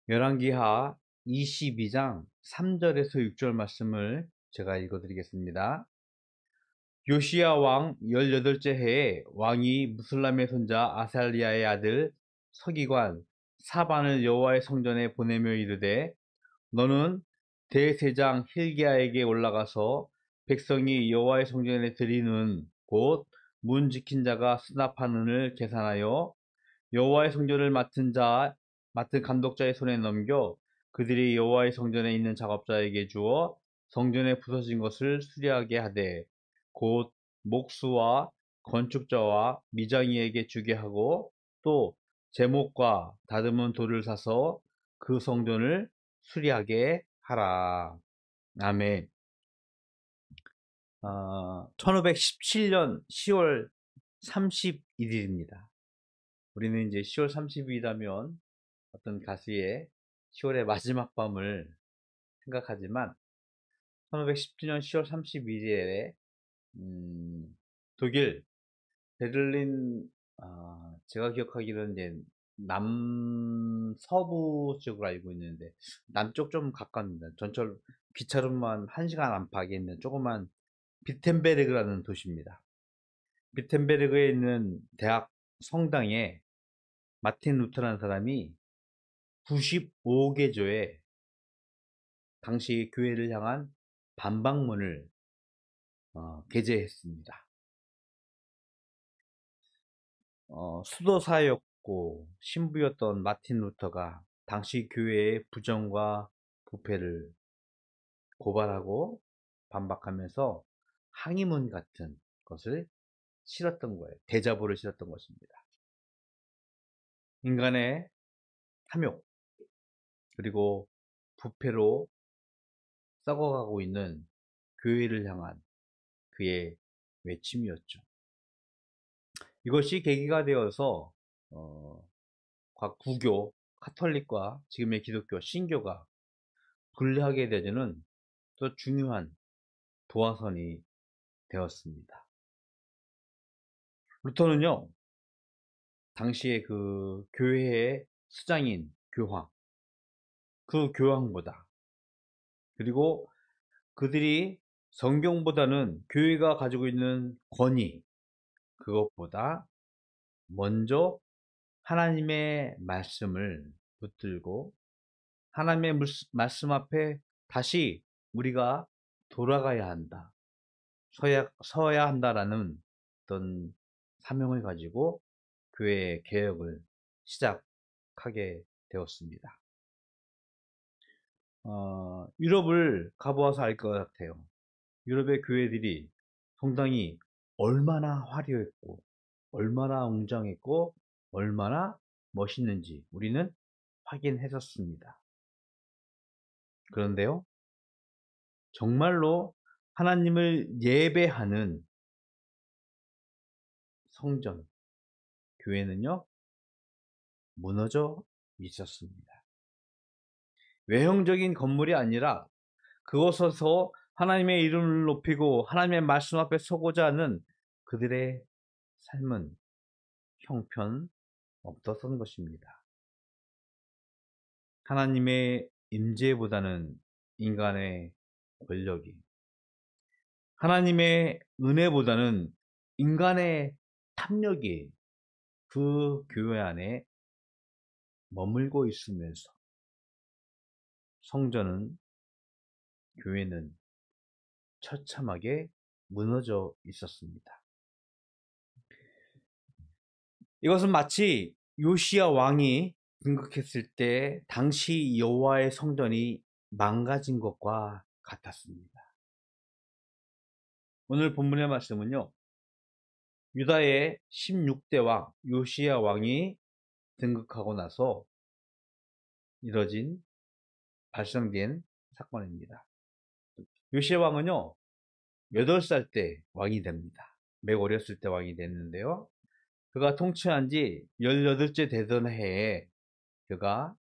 열왕기하 22장 3절에서 6절 말씀을 제가 읽어드리겠습니다. 요시야 왕 18째 해에 왕이 무슬람의 손자 아살리야의 아들 서기관 사반을 여호와의 성전에 보내며 이르되, 너는 대제사장 hil기야에게 올라가서 백성이 여호와의 성전에 드리는 곧 문 지킨 자가 수납하는을 계산하여 여호와의 성전을 맡은 감독자의 손에 넘겨 그들이 여호와의 성전에 있는 작업자에게 주어 성전에 부서진 것을 수리하게 하되, 곧 목수와 건축자와 미장이에게 주게 하고, 또 제목과 다듬은 돌을 사서 그 성전을 수리하게 하라. 아멘. 1517년 10월 31일입니다. 우리는 이제 10월 30일이라면 어떤 가수의 10월의 마지막 밤을 생각하지만, 1517년 10월 31일에 독일 베를린, 제가 기억하기로는 이제 남서부 쪽으로 알고 있는데, 남쪽 좀 가깝습니다. 전철 기차로만 1시간 안팎에 있는 조그만 비텐베르그라는 도시입니다. 비텐베르그에 있는 대학 성당에 마틴 루터라는 사람이 95개조의 당시 교회를 향한 반박문을 게재했습니다. 수도사였고 신부였던 마틴 루터가 당시 교회의 부정과 부패를 고발하고 반박하면서 항의문 같은 것을 실었던 거예요. 대자보를 실었던 것입니다. 인간의 탐욕, 그리고 부패로 썩어가고 있는 교회를 향한 그의 외침이었죠. 이것이 계기가 되어서 구교, 카톨릭과 지금의 기독교, 신교가 분리하게 되는 또 중요한 도화선이 되었습니다. 루터는요, 당시에 그 교회의 수장인 교황, 그 교황보다, 그리고 그들이 성경보다는 교회가 가지고 있는 권위, 그것보다 먼저 하나님의 말씀을 붙들고 하나님의 말씀 앞에 다시 우리가 돌아가야 한다, 서야 한다라는 어떤 사명을 가지고 교회의 개혁을 시작하게 되었습니다. 유럽을 가보아서 알 것 같아요. 유럽의 교회들이 성당이 얼마나 화려했고 얼마나 웅장했고 얼마나 멋있는지 우리는 확인했었습니다. 그런데요, 정말로 하나님을 예배하는 성전, 교회는요, 무너져 있었습니다. 외형적인 건물이 아니라 그곳에서 하나님의 이름을 높이고 하나님의 말씀 앞에 서고자 하는 그들의 삶은 형편 없었던 것입니다. 하나님의 임재보다는 인간의 권력이, 하나님의 은혜보다는 인간의 탐욕이 그 교회 안에 머물고 있으면서 성전은, 교회는 처참하게 무너져 있었습니다. 이것은 마치 요시야 왕이 등극했을 때 당시 여호와의 성전이 망가진 것과 같았습니다. 오늘 본문의 말씀은요, 유다의 16대 왕 요시야 왕이 등극하고 나서 발생된 사건입니다. 요시야 왕은요, 8살 때 왕이 됩니다. 매우 어렸을 때 왕이 됐는데요, 그가 통치한 지 18째 되던 해에 그가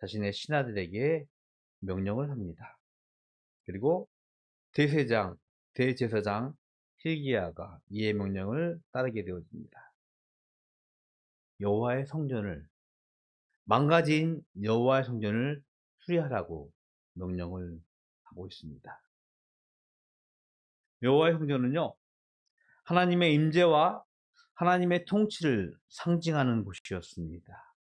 자신의 신하들에게 명령을 합니다. 그리고 대제사장 hil기야가 이의 명령을 따르게 되어집니다. 여호와의 성전을 망가진 여호와의 성전을 수리하라고 명령을 하고 있습니다. 여호와의 성전은요, 하나님의 임재와 하나님의 통치를 상징하는 곳이었습니다.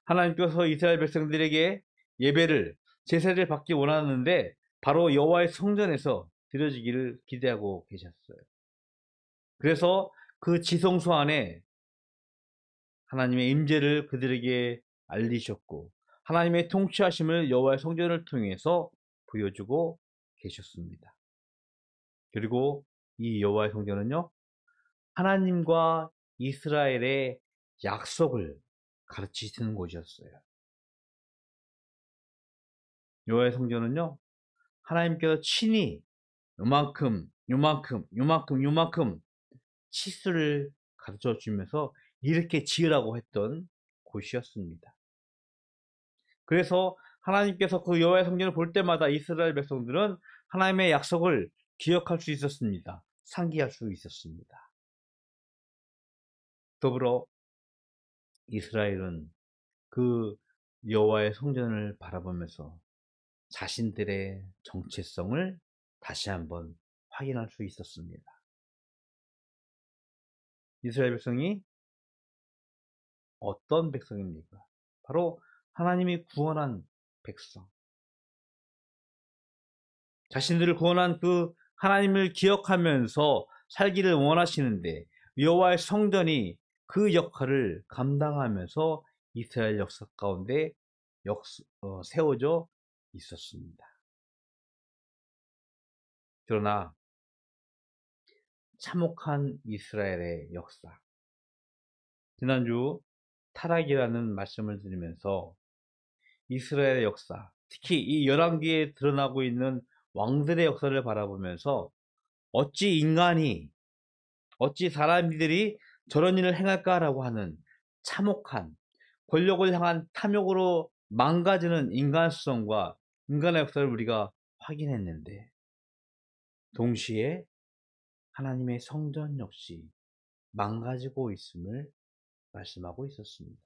하나님께서 이스라엘 백성들에게 예배를, 제사를 받기 원하는데 바로 여호와의 성전에서 드려지기를 기대하고 계셨어요. 그래서 그 지성소 안에 하나님의 임재를 그들에게 알리셨고 하나님의 통치하심을 여호와의 성전을 통해서 보여주고 계셨습니다. 그리고 이 여호와의 성전은요, 하나님과 이스라엘의 약속을 가르치시는 곳이었어요. 여호와의 성전은요, 하나님께서 친히 요만큼 치수를 가르쳐 주면서 이렇게 지으라고 했던 곳이었습니다. 그래서 하나님께서 그 여호와의 성전을 볼 때마다 이스라엘 백성들은 하나님의 약속을 기억할 수 있었습니다. 상기할 수 있었습니다. 더불어 이스라엘은 그 여호와의 성전을 바라보면서 자신들의 정체성을 다시 한번 확인할 수 있었습니다. 이스라엘 백성이 어떤 백성입니까? 바로 하나님이 구원한 백성. 자신들을 구원한 그 하나님을 기억하면서 살기를 원하시는데 여호와의 성전이 그 역할을 감당하면서 이스라엘 역사 가운데 세워져 있었습니다. 그러나 참혹한 이스라엘의 역사. 지난주 타락이라는 말씀을 드리면서 이스라엘의 역사, 특히 이 열왕기에 드러나고 있는 왕들의 역사를 바라보면서 어찌 사람들이 저런 일을 행할까라고 하는 참혹한 권력을 향한 탐욕으로 망가지는 인간성과 인간의 역사를 우리가 확인했는데 동시에 하나님의 성전 역시 망가지고 있음을 말씀하고 있었습니다.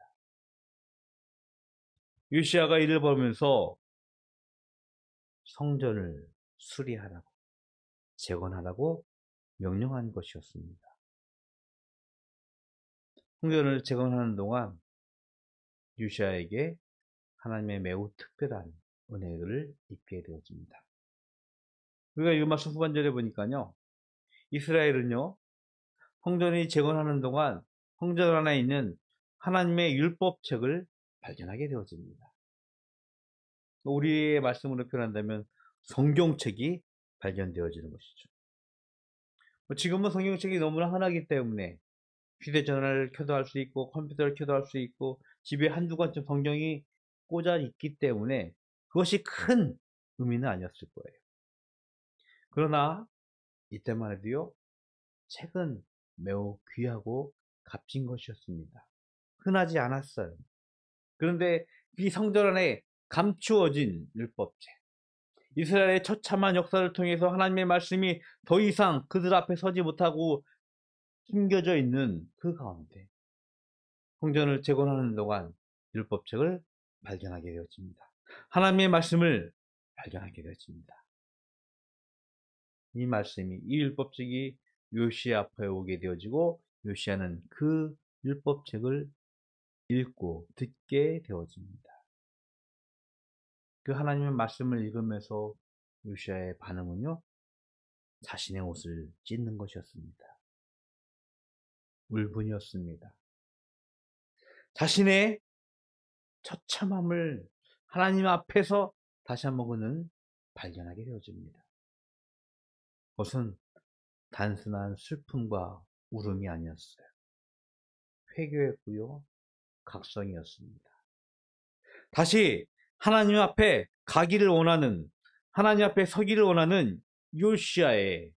요시야가 이를 보면서 성전을 수리하라고, 재건하라고 명령한 것이었습니다. 성전을 재건하는 동안 요시야에게 하나님의 매우 특별한 은혜를 입게 되어집니다. 우리가 이 말씀 후반절에 보니까요, 이스라엘은요, 성전이 재건하는 동안 성전 안에 있는 하나님의 율법책을 발견하게 되어집니다. 우리의 말씀으로 표현한다면 성경책이 발견되어지는 것이죠. 지금은 성경책이 너무나 흔하기 때문에 휴대전화를 켜도 할 수 있고 컴퓨터를 켜도 할 수 있고 집에 한두 권쯤 성경이 꽂아 있기 때문에 그것이 큰 의미는 아니었을 거예요. 그러나 이때만 해도요, 책은 매우 귀하고 값진 것이었습니다. 흔하지 않았어요. 그런데 이 성전 안에 감추어진 율법책, 이스라엘의 처참한 역사를 통해서 하나님의 말씀이 더 이상 그들 앞에 서지 못하고 숨겨져 있는 그 가운데 성전을 재건하는 동안 율법책을 발견하게 되어집니다. 하나님의 말씀을 발견하게 되어집니다. 이 말씀이, 이 율법책이 요시야 앞에 오게 되어지고 요시야는 그 율법책을 읽고 듣게 되어집니다. 그 하나님의 말씀을 읽으면서 요시야의 반응은요, 자신의 옷을 찢는 것이었습니다. 울분이었습니다. 자신의 처참함을 하나님 앞에서 다시 한번 그는 발견하게 되어집니다. 그것은 단순한 슬픔과 울음이 아니었어요. 회개했고요, 각성이었습니다. 다시 하나님 앞에 가기를 원하는, 하나님 앞에 서기를 원하는 요시야의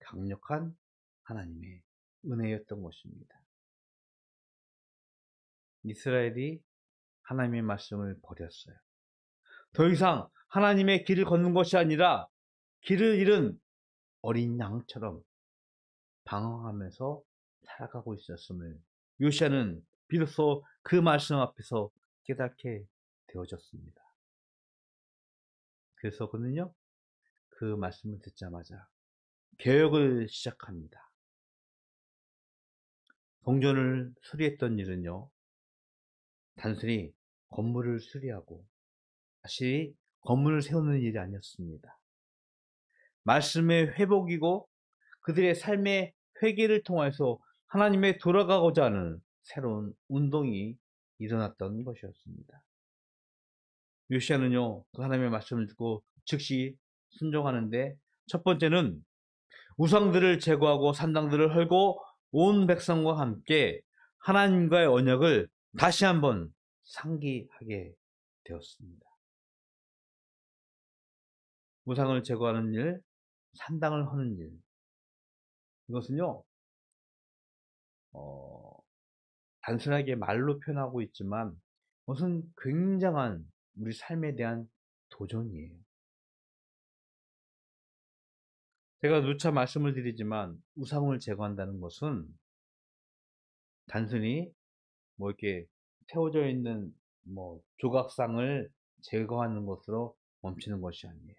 강력한 하나님의 은혜였던 것입니다. 이스라엘이 하나님의 말씀을 버렸어요. 더 이상 하나님의 길을 걷는 것이 아니라 길을 잃은 어린 양처럼 방황하면서 살아가고 있었음을 요시야는 비로소 그 말씀 앞에서 깨닫게 되어졌습니다. 그래서 그는요, 그 말씀을 듣자마자 개혁을 시작합니다. 동전을 수리했던 일은요, 단순히 건물을 수리하고 다시 건물을 세우는 일이 아니었습니다. 말씀의 회복이고 그들의 삶의 회개를 통해서 하나님에 돌아가고자 하는 새로운 운동이 일어났던 것이었습니다. 요시야는요, 그 하나님의 말씀을 듣고 즉시 순종하는데, 첫 번째는 우상들을 제거하고 산당들을 헐고 온 백성과 함께 하나님과의 언약을 다시 한번 상기하게 되었습니다. 우상을 제거하는 일, 산당을 허는 일, 이것은요, 단순하게 말로 표현하고 있지만 이것은 굉장한 우리 삶에 대한 도전이에요. 제가 누차 말씀을 드리지만 우상을 제거한다는 것은 단순히 뭐 이렇게 세워져 있는 조각상을 제거하는 것으로 멈추는 것이 아니에요.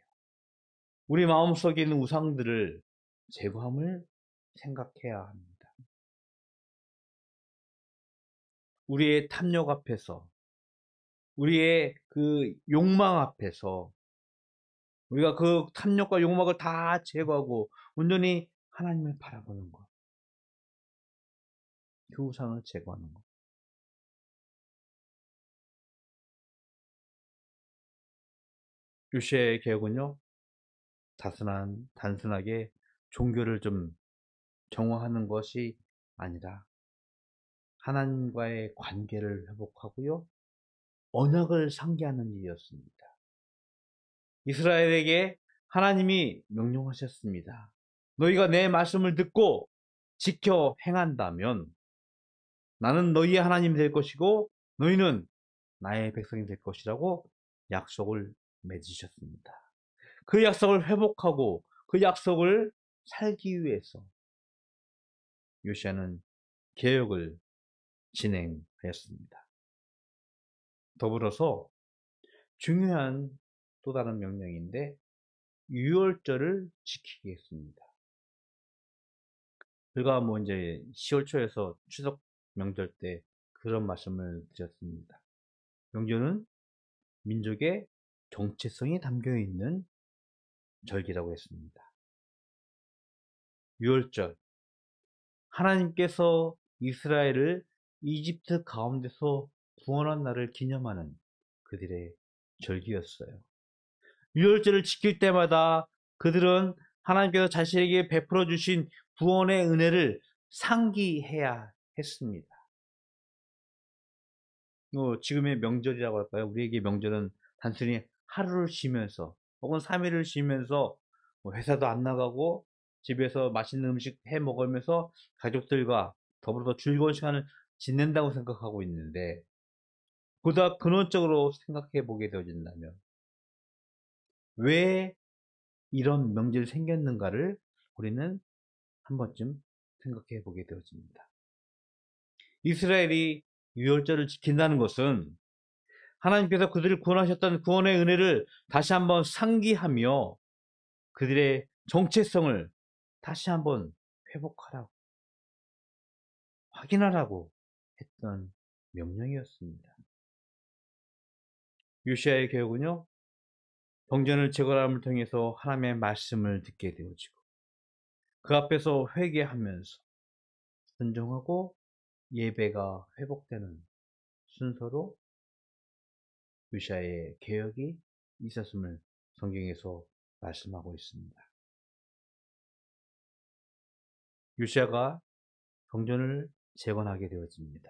우리 마음속에 있는 우상들을 제거함을 생각해야 합니다. 우리의 탐욕 앞에서, 우리의 그 욕망 앞에서 우리가 그 탐욕과 욕망을 다 제거하고 온전히 하나님을 바라보는 것, 그 우상을 제거하는 것. 요시야의 개혁은요, 단순하게 종교를 좀 정화하는 것이 아니라 하나님과의 관계를 회복하고요, 언약을 상기하는 일이었습니다. 이스라엘에게 하나님이 명령하셨습니다. 너희가 내 말씀을 듣고 지켜 행한다면 나는 너희의 하나님이 될 것이고 너희는 나의 백성이 될 것이라고 약속을 맺으셨습니다. 그 약속을 회복하고 그 약속을 살기 위해서 요시야는 개혁을 진행하였습니다. 더불어서 중요한 또 다른 명령인데 유월절을 지키게 했습니다. 제가 이제 10월 초에서 추석 명절 때 그런 말씀을 드렸습니다. 명절은 민족의 정체성이 담겨 있는 절기라고 했습니다. 유월절, 하나님께서 이스라엘을 이집트 가운데서 구원한 날을 기념하는 그들의 절기였어요. 유월절을 지킬 때마다 그들은 하나님께서 자신에게 베풀어 주신 구원의 은혜를 상기해야 했습니다. 지금의 명절이라고 할까요? 우리에게 명절은 단순히 하루를 쉬면서 혹은 3일을 쉬면서 회사도 안 나가고 집에서 맛있는 음식 해 먹으면서 가족들과 더불어 즐거운 시간을 지낸다고 생각하고 있는데, 보다 근원적으로 생각해 보게 되어진다면 왜 이런 명절이 생겼는가를 우리는 한 번쯤 생각해 보게 되어집니다. 이스라엘이 유월절을 지킨다는 것은 하나님께서 그들을 구원하셨던 구원의 은혜를 다시 한번 상기하며 그들의 정체성을 다시 한번 회복하라고, 확인하라고 했던 명령이었습니다. 요시야의 개혁은요, 동전을 제거함을 통해서 하나님의 말씀을 듣게 되어지고 그 앞에서 회개하면서 순종하고 예배가 회복되는 순서로 요시야의 개혁이 있었음을 성경에서 말씀하고 있습니다. 요시야가 성전을 재건하게 되어집니다.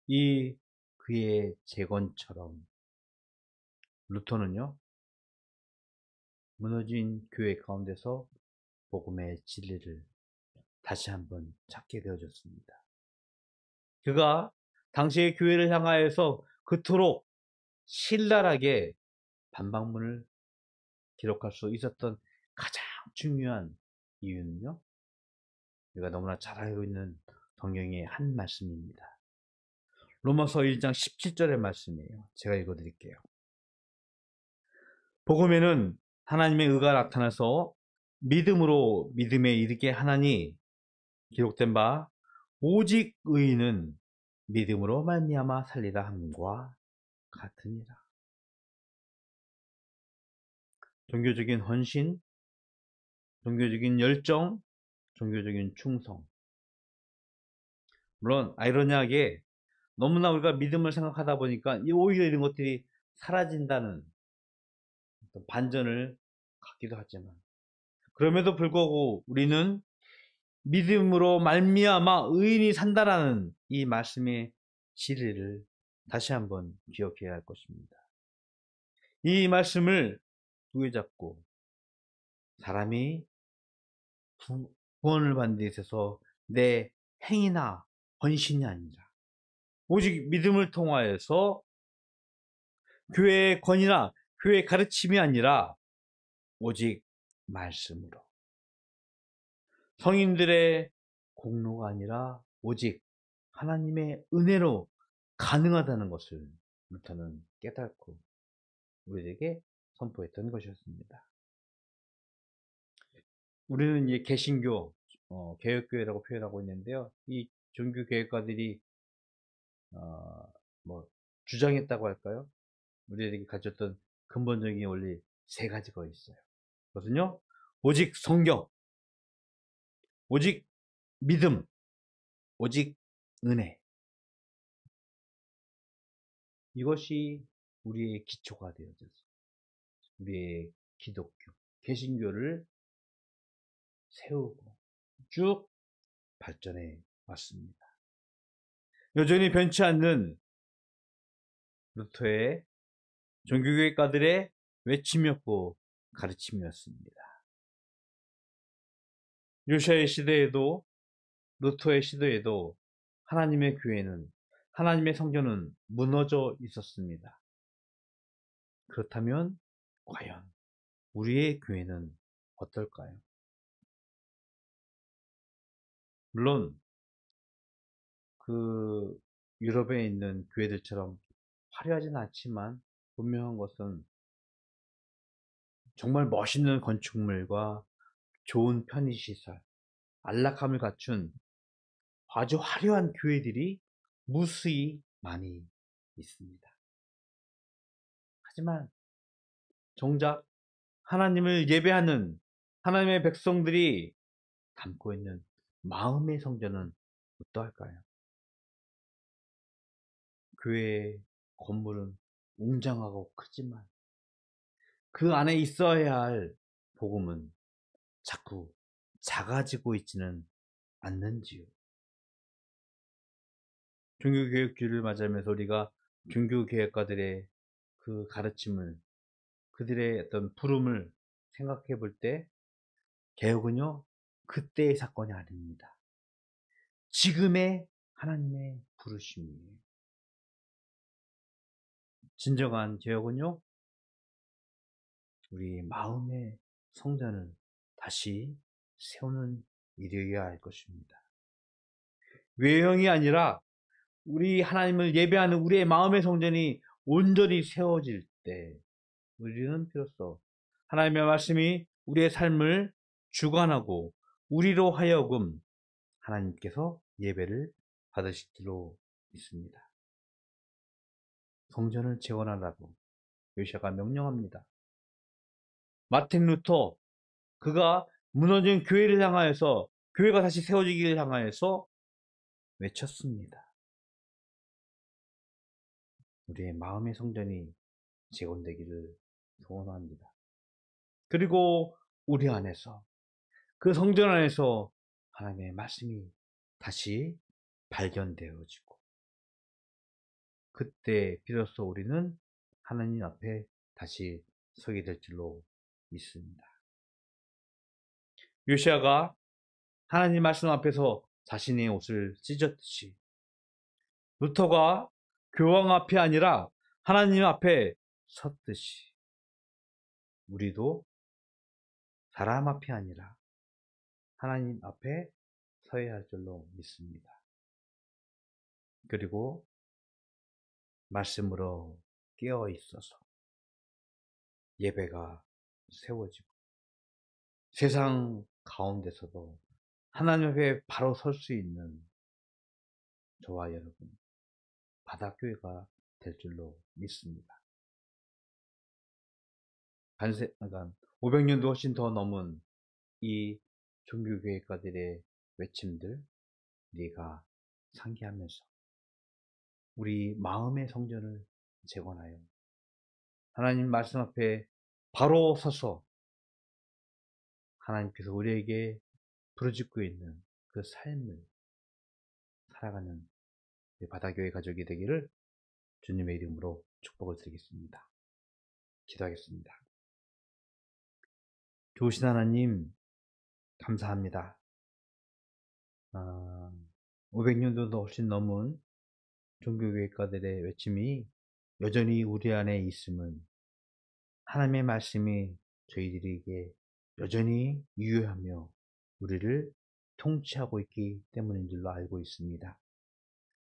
이 그의 재건처럼 루터는요, 무너진 교회 가운데서 복음의 진리를 다시 한번 찾게 되어졌습니다. 그가 당시의 교회를 향하여서 그토록 신랄하게 반박문을 기록할 수 있었던 가장 중요한 이유는요, 우리가 너무나 잘 알고 있는 성경의 한 말씀입니다. 로마서 1장 17절의 말씀이에요. 제가 읽어드릴게요. 복음에는 하나님의 의가 나타나서 믿음으로 믿음에 이르게 하나니 기록된 바 오직 의인은 믿음으로 말미암아 살리라 함과 같으니라. 종교적인 헌신, 종교적인 열정, 종교적인 충성. 물론 아이러니하게 너무나 우리가 믿음을 생각하다 보니까 오히려 이런 것들이 사라진다는 반전을 갖기도 하지만, 그럼에도 불구하고 우리는 믿음으로 말미암아 의인이 산다라는 이 말씀의 진리를 다시 한번 기억해야 할 것입니다. 이 말씀을 두에 잡고 사람이 구원을 받는 데 있어서 내 행위나 헌신이 아니라 오직 믿음을 통하여서 교회의 권위나 교회의 가르침이 아니라 오직 말씀으로, 성인들의 공로가 아니라 오직 하나님의 은혜로 가능하다는 것을 루터는 깨닫고 우리에게 선포했던 것이었습니다. 우리는 이 개신교, 개혁교회라고 표현하고 있는데요. 이 종교개혁가들이 주장했다고 할까요? 우리에게 가졌던 근본적인 원리 세 가지가 있어요. 그것은요, 오직 성경, 오직 믿음, 오직 은혜. 이것이 우리의 기초가 되어져서 우리의 기독교, 개신교를 세우고 쭉 발전해 왔습니다. 여전히 변치 않는 루터의 종교개혁가들의 외침이었고 가르침이었습니다. 요시아의 시대에도 루터의 시대에도 하나님의 교회는, 하나님의 성전은 무너져 있었습니다. 그렇다면 과연 우리의 교회는 어떨까요? 물론 유럽에 있는 교회들처럼 화려하진 않지만 분명한 것은 정말 멋있는 건축물과 좋은 편의시설, 안락함을 갖춘 아주 화려한 교회들이 무수히 많이 있습니다. 하지만 정작 하나님을 예배하는 하나님의 백성들이 담고 있는 마음의 성전은 어떠할까요? 교회의 건물은 웅장하고 크지만 그 안에 있어야 할 복음은 자꾸 작아지고 있지는 않는지요. 종교개혁주의를 맞이하면서 우리가 종교개혁가들의 그 가르침을, 그들의 어떤 부름을 생각해 볼 때 개혁은요, 그때의 사건이 아닙니다. 지금의 하나님의 부르심이에요. 진정한 개혁은요, 우리 마음의 성전을 다시 세우는 일이어야 할 것입니다. 외형이 아니라 우리 하나님을 예배하는 우리의 마음의 성전이 온전히 세워질 때 우리는 비로소 하나님의 말씀이 우리의 삶을 주관하고 우리로 하여금 하나님께서 예배를 받으실 줄로 믿습니다. 성전을 재건하라고 요시아가 명령합니다. 마틴 루터, 그가 무너진 교회를 향하여서, 교회가 다시 세워지기를 향하여서 외쳤습니다. 우리의 마음의 성전이 재건되기를 소원합니다. 그리고 우리 안에서, 그 성전 안에서 하나님의 말씀이 다시 발견되어지고 그때 비로소 우리는 하나님 앞에 다시 서게 될 줄로 믿습니다. 요시아가 하나님 말씀 앞에서 자신의 옷을 찢었듯이 루터가 교황 앞이 아니라 하나님 앞에 섰듯이 우리도 사람 앞이 아니라 하나님 앞에 서야 할 줄로 믿습니다. 그리고 말씀으로 깨어 있어서 예배가 세워지고 세상 가운데서도 하나님 앞에 바로 설 수 있는 저와 여러분 바닷교회가 될 줄로 믿습니다. 그러니까 500년도 훨씬 더 넘은 이 종교교회가들의 외침들 네가 상기하면서 우리 마음의 성전을 재건하여 하나님 말씀 앞에 바로 서서 하나님께서 우리에게 부르짖고 있는 그 삶을 살아가는 바다교회 가족이 되기를 주님의 이름으로 축복을 드리겠습니다. 기도하겠습니다. 좋으신 하나님 감사합니다. 500년도도 훨씬 넘은 종교교회가들의 외침이 여전히 우리 안에 있음은 하나님의 말씀이 저희들에게 여전히 유효하며 우리를 통치하고 있기 때문인 줄로 알고 있습니다.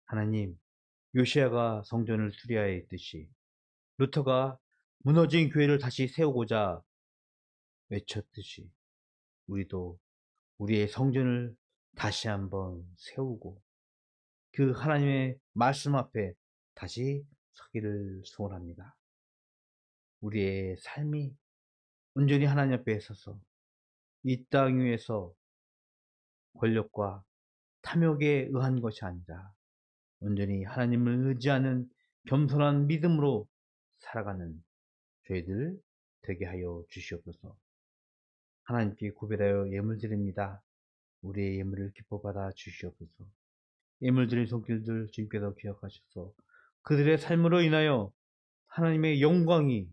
하나님, 요시야가 성전을 수리하였듯이 루터가 무너진 교회를 다시 세우고자 외쳤듯이 우리도 우리의 성전을 다시 한번 세우고 그 하나님의 말씀 앞에 다시 서기를 소원합니다. 우리의 삶이 온전히 하나님 앞에 서서 이 땅 위에서 권력과 탐욕에 의한 것이 아니라 온전히 하나님을 의지하는 겸손한 믿음으로 살아가는 저희들 되게 하여 주시옵소서. 하나님께 구별하여 예물 드립니다. 우리의 예물을 기뻐 받아 주시옵소서. 예물 드린 손길들 주님께서 기억하셔서 그들의 삶으로 인하여 하나님의 영광이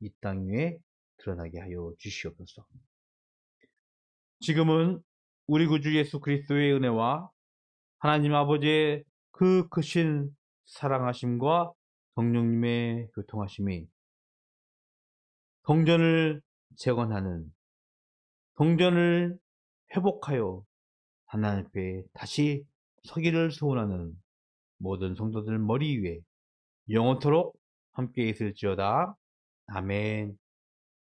이 땅 위에 드러나게 하여 주시옵소서. 지금은 우리 구주 예수 그리스도의 은혜와 하나님 아버지의 그 크신 사랑하심과 성령님의 교통하심이 동전을 재건하는, 동전을 회복하여 하나님 앞에 다시 서기를 소원하는 모든 성도들 머리 위에 영원토록 함께 있을지어다. 아멘.